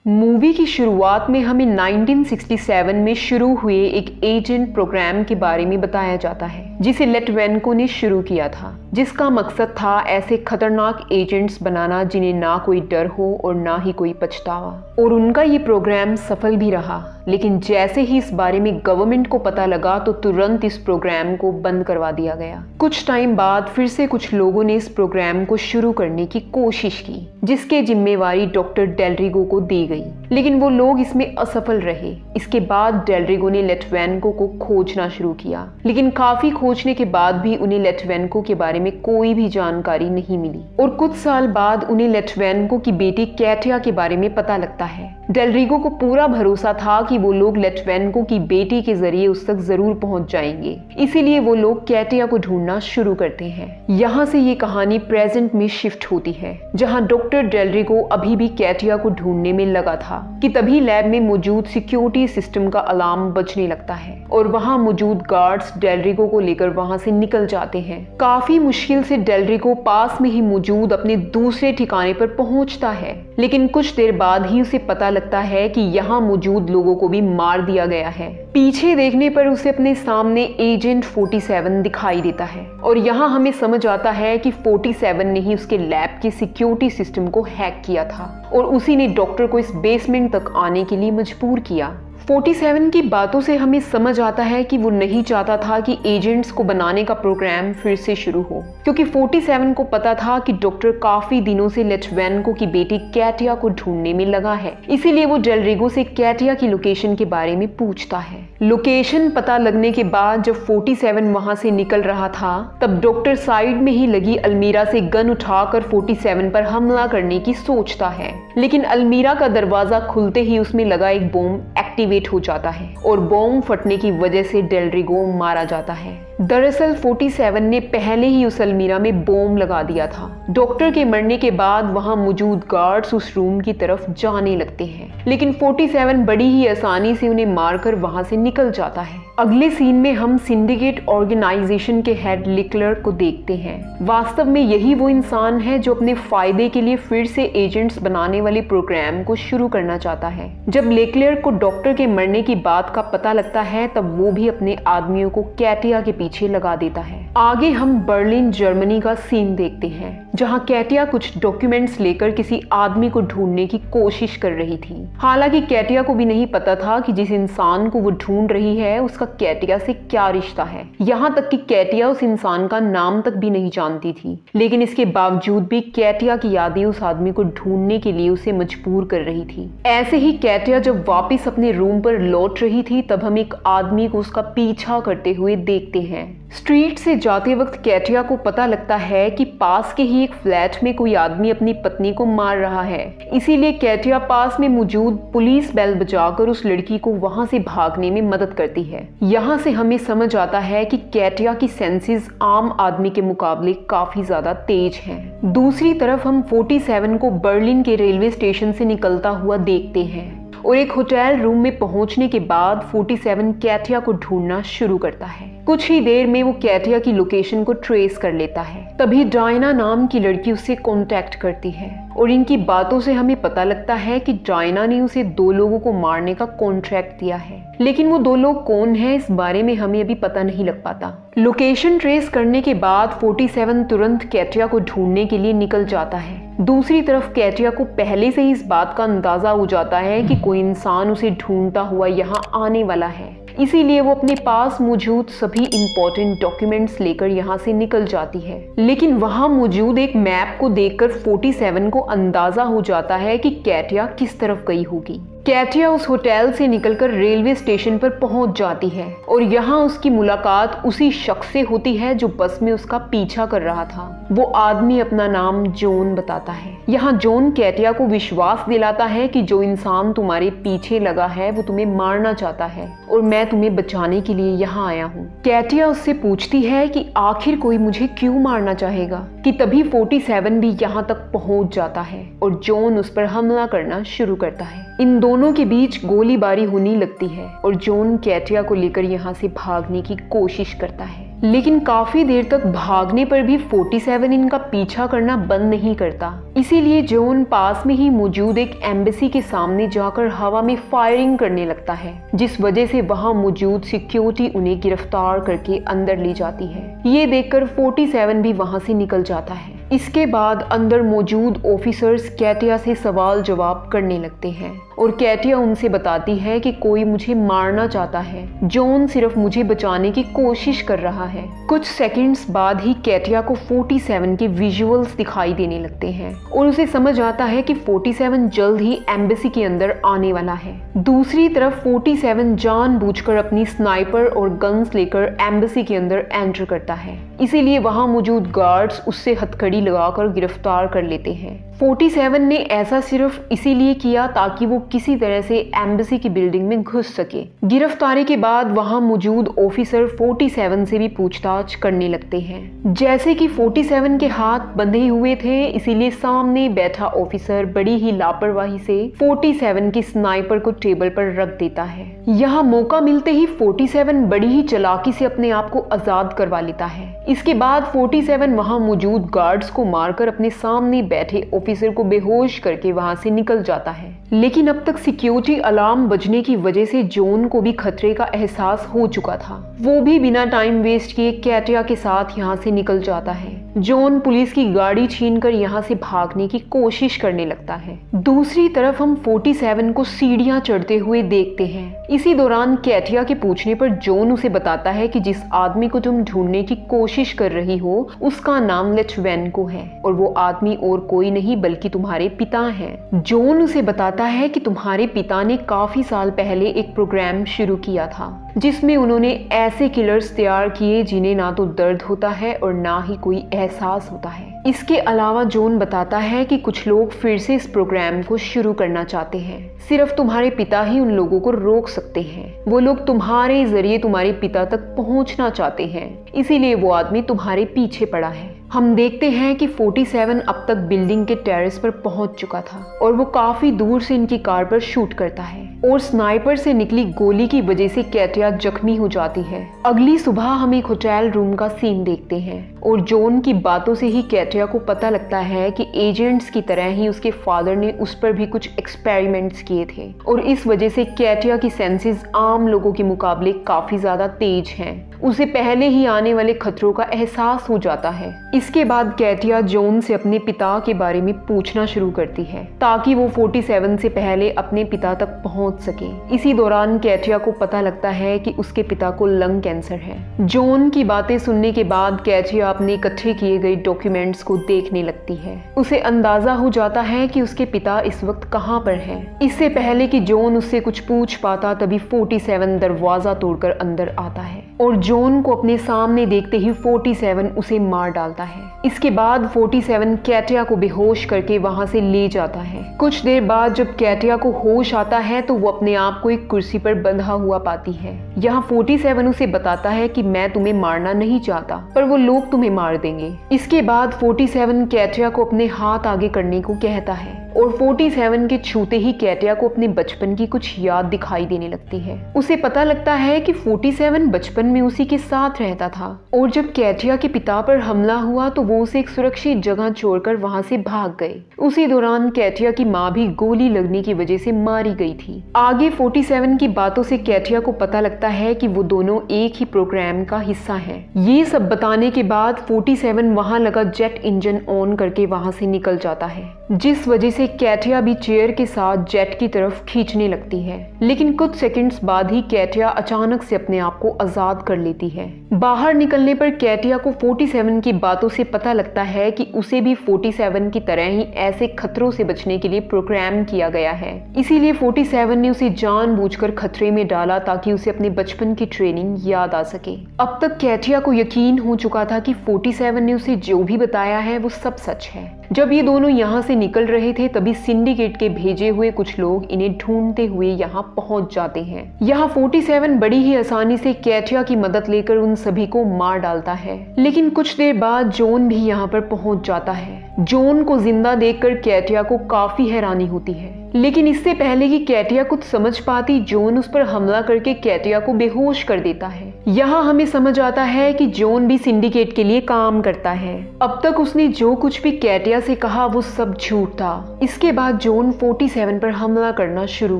Movie की शुरुआत में हमें 1967 में शुरू हुए एक एजेंट प्रोग्राम के बारे में बताया जाता है जिसे लिट्वेन्को ने शुरू किया था, जिसका मकसद था ऐसे खतरनाक एजेंट्स बनाना जिन्हें ना कोई डर हो और ना ही कोई पछतावा। और उनका ये प्रोग्राम सफल भी रहा, लेकिन जैसे ही इस बारे में गवर्नमेंट को पता लगा तो तुरंत इस प्रोग्राम को बंद करवा दिया गया। कुछ टाइम बाद फिर से कुछ लोगों ने इस प्रोग्राम को शुरू करने की कोशिश की, जिसके जिम्मेवारी डॉक्टर डेलरिगो को दी गई, लेकिन वो लोग इसमें असफल रहे। इसके बाद डेलरिगो ने लिट्वेन्को को खोजना शुरू किया, लेकिन काफी खोजने के बाद भी उन्हें लिट्वेन्को के बारे में कोई भी जानकारी नहीं मिली। और कुछ साल बाद उन्हें लिट्वेन्को की बेटी कैटिया के बारे में पता लगता है। डेलरिगो को पूरा भरोसा था कि वो लोग लिट्वेन्को की बेटी के जरिए उस तक जरूर पहुंच जाएंगे, इसीलिए वो लोग कैटिया को ढूंढना शुरू करते हैं। यहाँ से ये कहानी प्रेजेंट में शिफ्ट होती है, जहाँ डॉक्टर डेलरिगो अभी भी कैटिया को ढूंढने में लगा था कि तभी लैब में मौजूद सिक्योरिटी सिस्टम का अलार्म बजने लगता है और वहाँ मौजूद गार्ड्स डेलरिगो को लेकर वहाँ से निकल जाते हैं। काफी मुश्किल से डेलरिगो पास में ही मौजूद अपने दूसरे ठिकाने पर पहुंचता है, लेकिन कुछ देर बाद ही उसे पता लगता है कि यहाँ मौजूद लोगों को भी मार दिया गया है। पीछे देखने पर उसे अपने सामने एजेंट 47 दिखाई देता है और यहाँ हमें समझ आता है कि 47 ने ही उसके लैब के सिक्योरिटी सिस्टम को हैक किया था और उसी ने डॉक्टर को इस बेसमेंट तक आने के लिए मजबूर किया। 47 की बातों से हमें समझ आता है कि वो नहीं चाहता था कि एजेंट्स को बनाने का प्रोग्राम फिर से शुरू हो, क्योंकि 47 को पता था कि डॉक्टर काफी दिनों से लिट्वेन्को की बेटी कैटिया को ढूंढने में लगा है। इसीलिए वो डेलरिगो से कैटिया की लोकेशन के बारे में पूछता है। लोकेशन पता लगने के बाद जब 47 वहां से निकल रहा था, तब डॉक्टर साइड में ही लगी अलमीरा से गन उठाकर 47 पर हमला करने की सोचता है, लेकिन अलमीरा का दरवाजा खुलते ही उसमें लगा एक बॉम्ब एक्टिवेट हो जाता है और बॉम्ब फटने की वजह से डेलरिगो मारा जाता है। दरअसल 47 ने पहले ही उस अलमीरा में बॉम्ब लगा दिया था। डॉक्टर के मरने के बाद वहां मौजूद गार्ड्स उस रूम की तरफ जाने लगते हैं, लेकिन 47 बड़ी ही आसानी से उन्हें मारकर वहां से निकल जाता है। अगले सीन में हम सिंडिकेट ऑर्गेनाइजेशन के हेड लेक्लर्क को देखते हैं। वास्तव में यही वो इंसान है जो अपने फायदे के लिए फिर से एजेंट्स बनाने वाले प्रोग्राम को शुरू करना चाहता है। जब लेक्लर्क को डॉक्टर के मरने की बात का पता लगता है, तब वो भी अपने आदमियों को कैटिया के पीछे लगा देता है। आगे हम बर्लिन जर्मनी का सीन देखते हैं, जहां कैटिया कुछ डॉक्यूमेंट्स लेकर किसी आदमी को ढूंढने की कोशिश कर रही थी। हालांकि कैटिया को भी नहीं पता था कि जिस इंसान को वो ढूंढ रही है उसका कैटिया से क्या रिश्ता है। यहाँ तक कि कैटिया उस इंसान का नाम तक भी नहीं जानती थी, लेकिन इसके बावजूद भी कैटिया की यादें उस आदमी को ढूंढने के लिए उसे मजबूर कर रही थी। ऐसे ही कैटिया जब वापस अपने रूम पर लौट रही थी, तब हम एक आदमी को उसका पीछा करते हुए देखते हैं। स्ट्रीट से जाते वक्त कैटिया को पता लगता है कि पास के ही एक फ्लैट में कोई आदमी अपनी पत्नी को मार रहा है। इसीलिए कैटिया पास में मौजूद पुलिस बेल बजाकर उस लड़की को वहां से भागने में मदद करती है। यहाँ से हमें समझ आता है कि कैटिया की सेंसेस आम आदमी के मुकाबले काफी ज्यादा तेज हैं। दूसरी तरफ हम 47 को बर्लिन के रेलवे स्टेशन से निकलता हुआ देखते हैं और एक होटल रूम में पहुंचने के बाद 47 कैटिया को ढूंढना शुरू करता है। कुछ ही देर में वो कैटिया की लोकेशन को ट्रेस कर लेता है। तभी डायना नाम की लड़की उससे कांटेक्ट करती है और इनकी बातों से हमें पता लगता है कि डायना ने उसे 2 लोगों को मारने का कॉन्ट्रैक्ट दिया है, लेकिन वो 2 लोग कौन हैं इस बारे में हमें अभी पता नहीं लग पाता। लोकेशन ट्रेस करने के बाद 47 तुरंत कैटिया को ढूंढने के लिए निकल जाता है। दूसरी तरफ कैटिया को पहले से ही इस बात का अंदाजा हो जाता है कि कोई इंसान उसे ढूंढता हुआ यहाँ आने वाला है, इसीलिए वो अपने पास मौजूद सभी इंपॉर्टेंट डॉक्यूमेंट्स लेकर यहाँ से निकल जाती है। लेकिन वहाँ मौजूद एक मैप को देखकर 47 को अंदाजा हो जाता है कि कैटिया किस तरफ गई होगी। कैटिया उस होटल से निकलकर रेलवे स्टेशन पर पहुंच जाती है और यहाँ उसकी मुलाकात उसी शख्स से होती है जो बस में उसका पीछा कर रहा था। वो आदमी अपना नाम जॉन बताता है। यहाँ जॉन कैटिया को विश्वास दिलाता है कि जो इंसान तुम्हारे पीछे लगा है वो तुम्हें मारना चाहता है और मैं तुम्हें बचाने के लिए यहाँ आया हूँ। कैटिया उससे पूछती है कि आखिर कोई मुझे क्यों मारना चाहेगा, कि तभी 47 भी यहाँ तक पहुंच जाता है और जॉन उस पर हमला करना शुरू करता है। इन दोनों के बीच गोलीबारी होने लगती है और जॉन कैटिया को लेकर यहाँ से भागने की कोशिश करता है। लेकिन काफी देर तक भागने पर भी 47 इनका पीछा करना बंद नहीं करता। इसीलिए जॉन पास में ही मौजूद एक एम्बेसी के सामने जाकर हवा में फायरिंग करने लगता है, जिस वजह से वहां मौजूद सिक्योरिटी उन्हें गिरफ्तार करके अंदर ले जाती है। ये देखकर 47 भी वहां से निकल जाता है। इसके बाद अंदर मौजूद ऑफिसर्स कैटिया से सवाल जवाब करने लगते हैं और कैटिया उनसे बताती है कि कोई मुझे मारना चाहता है, जॉन सिर्फ मुझे बचाने की कोशिश कर रहा है। कुछ सेकंड्स बाद ही कैटिया को 47 के विजुअल्स दिखाई देने लगते हैं और उसे समझ आता है कि 47 जल्द ही एम्बेसी के अंदर आने वाला है। दूसरी तरफ 47 जानबूझकर अपनी स्नाइपर और गन्स लेकर एम्बेसी के अंदर एंटर करता है, इसीलिए वहां मौजूद गार्ड्स उससे हथकड़ी लगाकर गिरफ्तार कर लेते हैं। 47 ने ऐसा सिर्फ इसीलिए किया ताकि वो किसी तरह से एम्बेसी की बिल्डिंग में घुस सके। गिरफ्तारी के बाद वहां मौजूद ऑफिसर 47 से भी पूछताछ करने लगते हैं। जैसे कि 47 के हाथ बंधे हुए थे, इसीलिए सामने बैठा ऑफिसर बड़ी ही लापरवाही से 47 की स्नाइपर को टेबल पर रख देता है। यहाँ मौका मिलते ही 47 बड़ी ही चालाकी से अपने आप को आजाद करवा लेता है। इसके बाद 47 वहां मौजूद गार्ड्स को मारकर अपने सामने बैठे ऑफिसर को बेहोश करके वहां से निकल जाता है। लेकिन अब तक सिक्योरिटी अलार्म बजने की वजह से जॉन को भी खतरे का एहसास हो चुका था। वो भी बिना टाइम वेस्ट किए कैटिया के साथ यहाँ से निकल जाता है। जॉन पुलिस की गाड़ी छीनकर यहाँ से भागने की कोशिश करने लगता है। दूसरी तरफ हम 47 को सीढ़ियां चढ़ते हुए देखते हैं। इसी दौरान कैटिया के पूछने पर जॉन उसे बताता है कि जिस आदमी को तुम ढूंढने की कोशिश कर रही हो उसका नाम लेटवेन्को है और वो आदमी और कोई नहीं बल्कि तुम्हारे पिता हैं। जॉन उसे बताता है कि तुम्हारे पिता ने काफी साल पहले एक प्रोग्राम शुरू किया था जिसमें उन्होंने ऐसे किलर्स तैयार किए जिन्हें ना तो दर्द होता है और ना ही कोई एहसास होता है। इसके अलावा जॉन बताता है कि कुछ लोग फिर से इस प्रोग्राम को शुरू करना चाहते हैं, सिर्फ तुम्हारे पिता ही उन लोगों को रोक सकते हैं। वो लोग तुम्हारे जरिए तुम्हारे पिता तक पहुंचना चाहते हैं, इसीलिए वो आदमी तुम्हारे पीछे पड़ा है। हम देखते हैं कि 47 अब तक बिल्डिंग के टेरेस पर पहुंच चुका था और वो काफी दूर से इनकी कार पर शूट करता है और स्नाइपर से निकली गोली की वजह से कैटिया जख्मी हो जाती है। अगली सुबह हम एक होटल रूम का सीन देखते हैं और जॉन की बातों से ही कैटिया को पता लगता है कि एजेंट्स की तरह ही उसके फादर ने उस पर भी कुछ एक्सपेरिमेंट्स किए थे और इस वजह से कैटिया की सेंसेस आम लोगों के मुकाबले काफी ज्यादा तेज हैं। उसे पहले ही आने वाले खतरों का एहसास हो जाता है। इसके बाद कैटिया जॉन से अपने पिता के बारे में पूछना शुरू करती है ताकि वो 47 से पहले अपने पिता तक पहुंच सके। इसी दौरान कैटिया को पता लगता है कि उसके पिता को लंग कैंसर है। जॉन की बातें सुनने के बाद कैटिया अपने इकट्ठे किए गए डॉक्यूमेंट्स को देखने लगती है। उसे अंदाजा हो जाता है कि उसके पिता इस वक्त कहाँ पर है। इससे पहले कि जॉन उससे कुछ पूछ पाता तभी 47 दरवाजा तोड़कर अंदर आता है और जॉन को अपने सामने देखते ही 47 उसे मार डालता है। इसके बाद 47 कैटिया को बेहोश करके वहां से ले जाता है। कुछ देर बाद जब कैटिया को होश आता है तो वो अपने आप को एक कुर्सी पर बंधा हुआ पाती है। यहाँ 47 उसे बताता है कि मैं तुम्हें मारना नहीं चाहता पर वो लोग तुम्हें मार देंगे। इसके बाद 47 कैटिया को अपने हाथ आगे करने को कहता है और 47 के छूते ही कैटिया को अपने बचपन की कुछ याद दिखाई देने लगती है। उसे पता लगता है कि 47 बचपन में उसी के साथ रहता था और जब कैटिया के पिता पर हमला हुआ तो वो उसे एक सुरक्षित जगह छोड़कर वहां से भाग गए। उसी दौरान कैटिया की माँ भी गोली लगने की वजह से मारी गई थी। आगे 47 की बातों से कैटिया को पता लगता है कि वो दोनों एक ही प्रोग्राम का हिस्सा है। ये सब बताने के बाद 47 वहां लगा जेट इंजन ऑन करके वहां से निकल जाता है, जिस वजह से कैटिया भी चेयर के साथ जेट की तरफ खींचने लगती है। लेकिन कुछ सेकंड्स बाद ही कैटिया अचानक से अपने आप को आजाद कर लेती है। बाहर निकलने पर कैटिया को 47 की बातों से पता लगता है कि उसे भी 47 की तरह ही ऐसे खतरों से बचने के लिए प्रोग्राम किया गया है। इसीलिए 47 ने उसे जानबूझकर खतरे में डाला ताकि उसे अपने बचपन की ट्रेनिंग याद आ सके। अब तक कैटिया को यकीन हो चुका था कि 47 ने उसे जो भी बताया है वो सब सच है। जब ये दोनों यहाँ से निकल रहे थे तभी सिंडिकेट के भेजे हुए कुछ लोग इन्हें ढूंढते हुए यहाँ पहुंच जाते हैं। यहाँ 47 बड़ी ही आसानी से कैटिया की मदद लेकर उन सभी को मार डालता है। लेकिन कुछ देर बाद जॉन भी यहाँ पर पहुंच जाता है। जॉन को जिंदा देखकर कैटिया को काफी हैरानी होती है, लेकिन इससे पहले कि कैटिया कुछ समझ पाती जॉन उस पर हमला करके कैटिया को बेहोश कर देता है। यहाँ हमें समझ आता है कि जॉन भी सिंडिकेट के लिए काम करता है। अब तक उसने जो कुछ भी कैटिया से कहा वो सब झूठ था। इसके बाद जॉन 47 पर हमला करना शुरू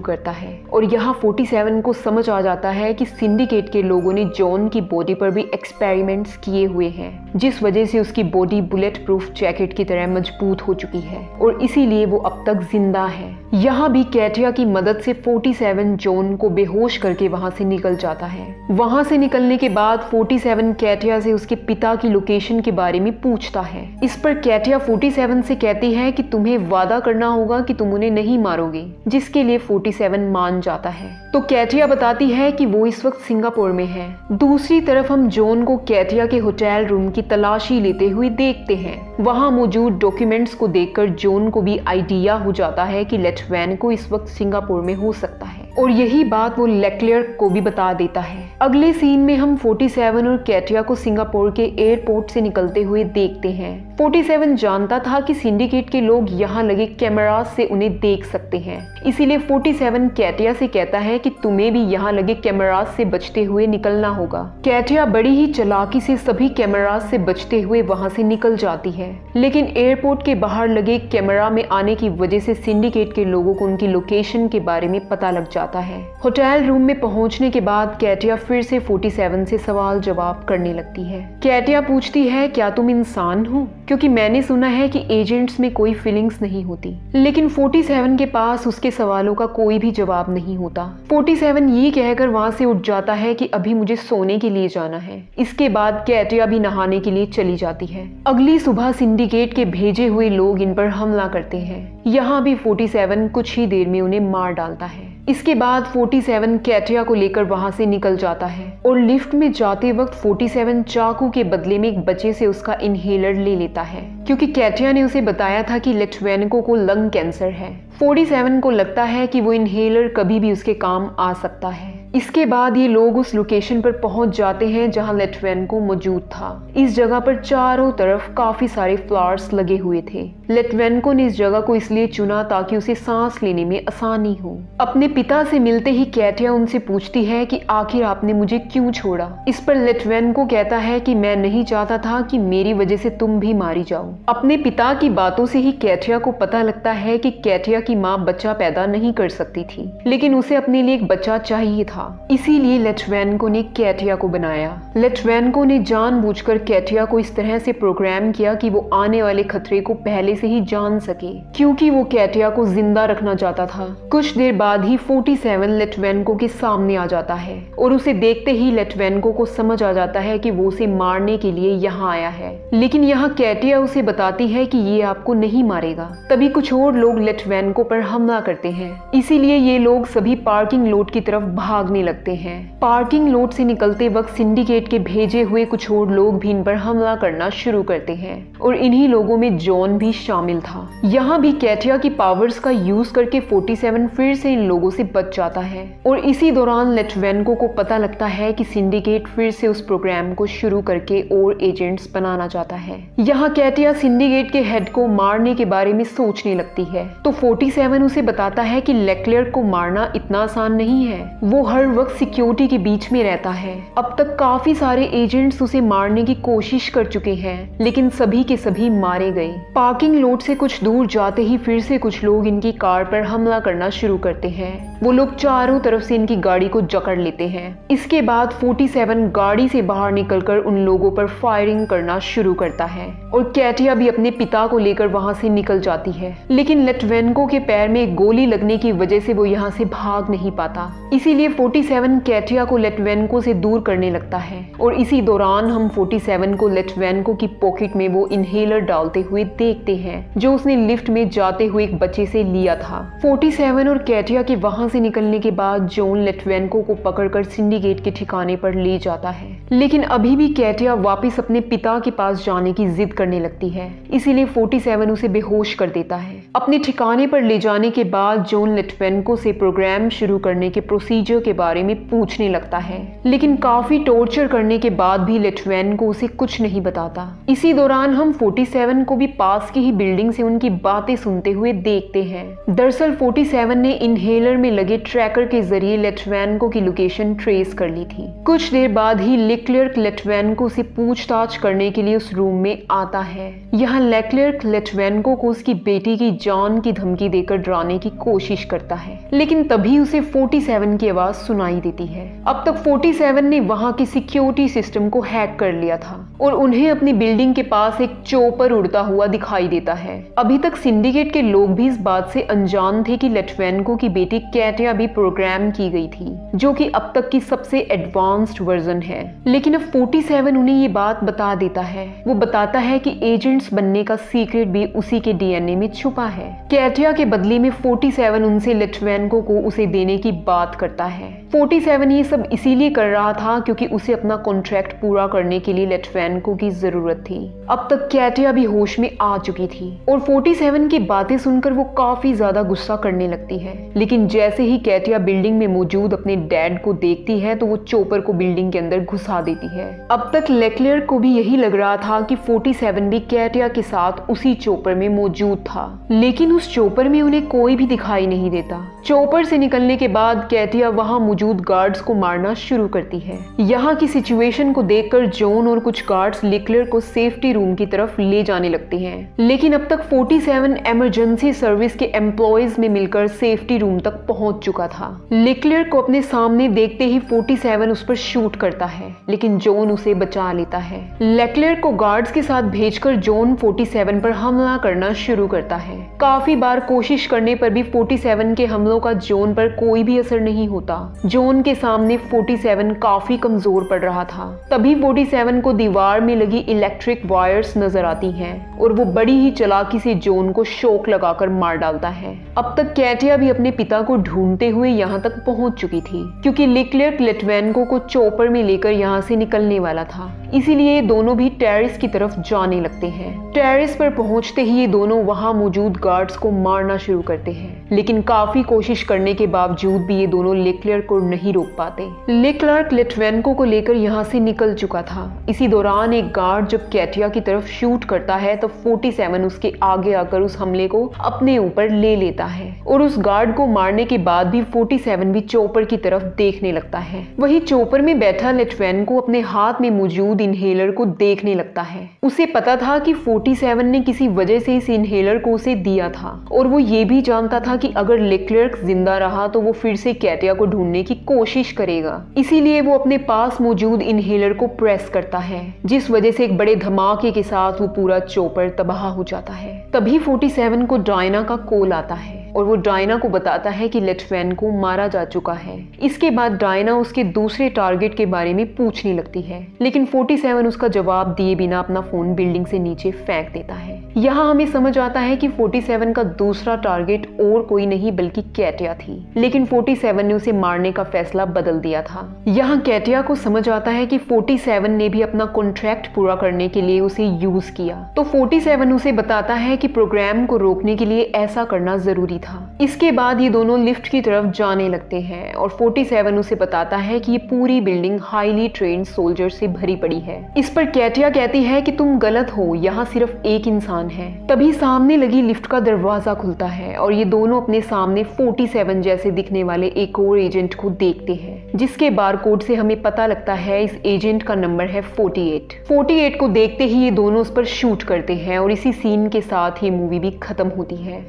करता है और यहाँ 47 को समझ आ जाता है कि सिंडिकेट के लोगों ने जॉन की बॉडी पर भी एक्सपेरिमेंट्स किए हुए हैं, जिस वजह से उसकी बॉडी बुलेट प्रूफ जैकेट की तरह मजबूत हो चुकी है और इसीलिए वो अब तक जिंदा है। यहाँ भी कैटिया की मदद से 47 जॉन को बेहोश करके वहां से निकल जाता है। वहां से निकलने के बाद 47 कैटिया से उसके पिता की लोकेशन के बारे में पूछता है। इस पर कैटिया 47 से कहती है कि तुम्हें वादा करना होगा कि तुम उन्हें नहीं मारोगे, जिसके लिए 47 मान जाता है। तो कैटिया बताती है कि वो इस वक्त सिंगापुर में है। दूसरी तरफ हम जॉन को कैटिया के होटल रूम की तलाशी लेते हुए देखते हैं। वहां मौजूद डॉक्यूमेंट्स को देखकर जॉन को भी आइडिया हो जाता है कि लेटवैन को इस वक्त सिंगापुर में हो सकता है और यही बात वो लेक्लेयर्क को भी बता देता है। अगले सीन में हम 47 और कैटिया को सिंगापुर के एयरपोर्ट से निकलते हुए देखते हैं। 47 जानता था कि सिंडिकेट के लोग यहाँ लगे कैमरास से उन्हें देख सकते हैं, इसीलिए 47 कैटिया से कहता है कि तुम्हें भी यहाँ लगे कैमरास से बचते हुए निकलना होगा। कैटिया बड़ी ही चालाकी से सभी कैमरास से बचते हुए वहां से निकल जाती है, लेकिन एयरपोर्ट के बाहर लगे कैमरा में आने की वजह से सिंडिकेट के लोगों को उनकी लोकेशन के बारे में पता लग जाता है। होटल रूम में पहुंचने के बाद कैटिया फिर से 47 से सवाल जवाब करने लगती है। कैटिया पूछती है, क्या तुम इंसान हो? क्योंकि मैंने सुना है कि एजेंट्स में कोई फीलिंग्स नहीं होती। लेकिन 47 के पास उसके सवालों का कोई भी जवाब नहीं होता। 47 ये कहकर वहां से उठ जाता है कि अभी मुझे सोने के लिए जाना है। इसके बाद कैटिया भी नहाने के लिए चली जाती है। अगली सुबह सिंडिकेट के भेजे हुए लोग इन पर हमला करते हैं। यहाँ भी 47 कुछ ही देर में उन्हें मार डालता है। इसके बाद 47 कैटिया को लेकर वहां से निकल जाता है और लिफ्ट में जाते वक्त 47 चाकू के बदले में एक बच्चे से उसका इनहेलर ले लेता है, क्योंकि कैटिया ने उसे बताया था कि लेटवेनको को लंग कैंसर है। 47 को लगता है कि वो इनहेलर कभी भी उसके काम आ सकता है। इसके बाद ये लोग उस लोकेशन पर पहुंच जाते हैं जहां लेटवेनको मौजूद था। इस जगह पर चारों तरफ काफी सारे फ्लावर्स लगे हुए थे। लेटवेनको ने इस जगह को इसलिए चुना ताकि उसे सांस लेने में आसानी हो। अपने पिता से मिलते ही कैटिया उनसे पूछती है कि आखिर आपने मुझे क्यों छोड़ा। इस पर लेटवेनको कहता है कि मैं नहीं चाहता था कि मेरी वजह से तुम भी मारी जाओ। अपने पिता की बातों से ही कैटिया को पता लगता है कि कैटिया की माँ बच्चा पैदा नहीं कर सकती थी, लेकिन उसे अपने लिए एक बच्चा चाहिए था। इसीलिए लेटवेनको ने कैटिया को बनाया। लेटवेनको ने जानबूझकर कैटिया को इस तरह से प्रोग्राम किया कि वो आने वाले खतरे को पहले से ही जान सके, क्योंकि वो कैटिया को जिंदा रखना चाहता था। कुछ देर बाद ही 47 लेटवेनको के सामने आ जाता है और उसे देखते ही लेटवेनको को समझ आ जाता है कि वो उसे मारने के लिए यहाँ आया है। लेकिन यहाँ कैटिया उसे बताती है कि ये आपको नहीं मारेगा। तभी कुछ और लोग लेटवेनको पर हमला करते हैं, इसीलिए ये लोग सभी पार्किंग लॉट की तरफ भागने लगते हैं। पार्किंग लॉट से निकलते वक्त सिंडिकेट के भेजे हुए कुछ और लोग भी इन पर हमला करना शुरू करते हैं और इन्हीं लोगों में जॉन भी शामिल था। यहाँ भी कैटिया की पावर्स का यूज करके 47 फिर से इन लोगों से बच जाता है और इसी दौरान लेटवेनको को पता लगता है कि सिंडिकेट फिर से उस प्रोग्राम को शुरू करके और एजेंट्स बनाना चाहता है। यहाँ कैटिया सिंडिकेट के हेड को मारने के बारे में सोचने लगती है तो 47 उसे बताता है कि लेक्लेयर्क को मारना इतना आसान नहीं है। वो हर वक्त सिक्योरिटी के बीच में रहता है। अब तक काफी सारे एजेंट्स उसे मारने की कोशिश कर चुके हैं, लेकिन सभी के सभी मारे गए। पार्किंग लॉट से कुछ दूर जाते ही फिर से कुछ लोग इनकी कार पर हमला करना शुरू करते हैं। वो लोग चारों तरफ से इनकी गाड़ी को जकड़ लेते हैं। इसके बाद 47 गाड़ी से बाहर निकलकर उन लोगों पर फायरिंग करना शुरू करता है और कैटिया भी अपने पिता को लेकर वहां से निकल जाती है। लेकिन लेटवेनको के पैर में एक गोली लगने की वजह से वो यहाँ से भाग नहीं पाता, इसीलिए 47 कैटिया को लेटवेनको से दूर करने लगता है और इसी दौरान हम 47 को लेटवेनको की पॉकेट में वो इनहेलर डालते हुए देखते हैं जो उसने लिफ्ट में जाते हुए एक बच्चे से लिया था। 47 और कैटिया के वहां से निकलने के बाद जॉन लेटवेनको को पकड़कर सिंडिकेट के ठिकाने पर ले जाता है, लेकिन अभी भी कैटिया वापस अपने पिता के पास जाने की जिद करने लगती है, इसीलिए 47 उसे बेहोश कर देता है। अपने ठिकाने पर ले जाने के बाद जॉन लिट्वेंको से प्रोग्राम शुरू करने के प्रोसीजर के बारे में पूछने लगता है, लेकिन काफी टॉर्चर करने के बाद भी लिट्वेंको उसे कुछ नहीं बताता। इसी दौरान हम 47 को भी पास की ही बिल्डिंग से उनकी बातें सुनते हुए देखते हैं। दरअसल 47 ने इनहेलर में लगे ट्रैकर के जरिए लिट्वेंको की लोकेशन ट्रेस कर ली थी। कुछ देर बाद ही लेक्लेर्क लिट्वेंको से पूछताछ करने के लिए उस रूम में आता है। यहाँ लेक्लेर्क लिट्वेंको को उसकी बेटी की जान की धमकी देकर डराने की कोशिश करता है, लेकिन तभी उसे 47 की आवाज सुनाई देती है। अब तक 47 ने वहां की सिक्योरिटी सिस्टम को हैक कर लिया था और उन्हें अपनी बिल्डिंग के पास एक चोपर उड़ता हुआ दिखाई देता है। अभी तक सिंडिकेट के लोग भी इस बात से अनजान थे कि लिट्वेंको की बेटी कैटिया भी प्रोग्राम की गई थी, जो कि अब तक की सबसे एडवांस्ड वर्जन है। लेकिन अब 47 उन्हें ये बात बता देता है। वो बताता है कि एजेंट्स बनने का सीक्रेट भी उसी के डीएनए में छुपा है। कैटिया के बदले में 47 उनसे लिट्वेंको को उसे देने की बात करता है। 47 ये सब इसीलिए कर रहा था क्योंकि उसे अपना कॉन्ट्रैक्ट पूरा करने के लिए लिट्वेंको की जरूरत थी। अब तक कैटिया भी होश में आ चुकी थी और 47 की बातें सुनकर वो काफी ज्यादा गुस्सा करने लगती है। लेकिन जैसे ही कैटिया बिल्डिंग में मौजूद अपने डैड को देखती है तो वो चोपर को बिल्डिंग के अंदर घुसा देती है। अब तक लेक्लेर्क को भी यही लग रहा था कि 47 भी कैटिया के साथ उसी चोपर में मौजूद था, लेकिन उस चोपर में उन्हें कोई भी दिखाई नहीं देता। चोपर से निकलने के बाद कैटिया वहां मौजूद गार्ड्स को मारना शुरू करती है। यहाँ की सिचुएशन को देखकर जॉन और कुछ गार्ड्स लेक्लेर्क को सेफ्टी रूम की तरफ ले जाने लगते हैं, लेकिन अब तक 47 इमरजेंसी सर्विस के एम्प्लॉयज में मिलकर सेफ्टी रूम तक पहुंच चुका था। लेक्लेर्क को अपने सामने देखते ही 47 उस पर शूट करता है, लेकिन जॉन उसे बचा लेता है। लेक्लेर्क को गार्ड्स के साथ भेजकर जॉन 47 पर हमला करना शुरू करता है। काफी बार कोशिश करने पर भी 47 के हमलों का जॉन पर कोई भी असर नहीं होता। जॉन के सामने 47 काफी कमजोर पड़ रहा था। तभी 47 को दीवार में लगी इलेक्ट्रिक वायर्स नजर आती हैं और वो बड़ी ही चालाकी से जॉन को शॉक लगाकर मार डालता है। अब तक कैटिया भी अपने पिता को ढूंढते हुए यहाँ तक पहुंच चुकी थी, क्योंकि लेक्लेर्क लिट्वेंको को चॉपर में लेकर यहाँ से निकलने वाला था। इसीलिए दोनों भी टेरेस की तरफ जाने लगते हैं। टेरेस पर पहुंचते ही ये दोनों वहां मौजूद गार्ड्स को मारना शुरू करते हैं, लेकिन काफी कोशिश करने के बावजूद भी ये दोनों लेक्लेर्क को नहीं रोक पाते। लेक्लेर्क लिट्वेंको को लेकर यहाँ से निकल चुका था। इसी दौरान एक गार्ड जब कैटिया की तरफ शूट करता है तो 47 उसके आगे आकर उस हमले को अपने ऊपर ले लेता है और उस गार्ड को मारने के बाद भी 47 भी चोपर की तरफ देखने लगता है। वही चोपर में बैठा लिट्वेंको अपने हाथ में मौजूद इनहेलर को देखने लगता है। उसे पता था कि 47 ने किसी वजह से इस इनहेलर को उसे दिया था और वो ये भी जानता था कि अगर लेक्लेर्क जिंदा रहा तो वो फिर से कैटिया को ढूंढने की कोशिश करेगा। इसीलिए वो अपने पास मौजूद इनहेलर को प्रेस करता है, जिस वजह से एक बड़े धमाके के साथ वो पूरा चोपर तबाह हो जाता है। तभी 47 को डायना का कॉल आता है और वो डायना को बताता है कि लिट्वेंको मारा जा चुका है। इसके बाद डायना उसके दूसरे टारगेट के बारे में पूछने लगती है, लेकिन 47 उसका जवाब दिए बिना अपना फोन बिल्डिंग से नीचे फेंक देता है। यहाँ हमें समझ आता है कि 47 का दूसरा टारगेट और कोई नहीं बल्कि कैटिया थी, लेकिन 47 ने उसे मारने का फैसला बदल दिया था। यहाँ कैटिया को समझ आता है कि 47 ने भी अपना कॉन्ट्रैक्ट पूरा करने के लिए उसे यूज किया, तो 47 उसे बताता है कि प्रोग्राम को रोकने के लिए ऐसा करना जरूरी था। इसके बाद ये दोनों लिफ्ट की तरफ जाने लगते हैं और 47 उसे बताता है कि ये पूरी बिल्डिंग हाईली ट्रेन्ड सोल्जर से भरी पड़ी है। इस पर कैटिया कहती है कि तुम गलत हो, यहाँ सिर्फ एक इंसान है। तभी सामने लगी लिफ्ट का दरवाजा खुलता है और ये दोनों अपने सामने 47 जैसे दिखने वाले एक और एजेंट को देखते हैं, जिसके बारकोड से हमें पता लगता है इस एजेंट का नंबर है 48। 48 को देखते ही ये दोनों उस पर शूट करते हैं और इसी सीन के साथ ये मूवी भी खत्म होती है।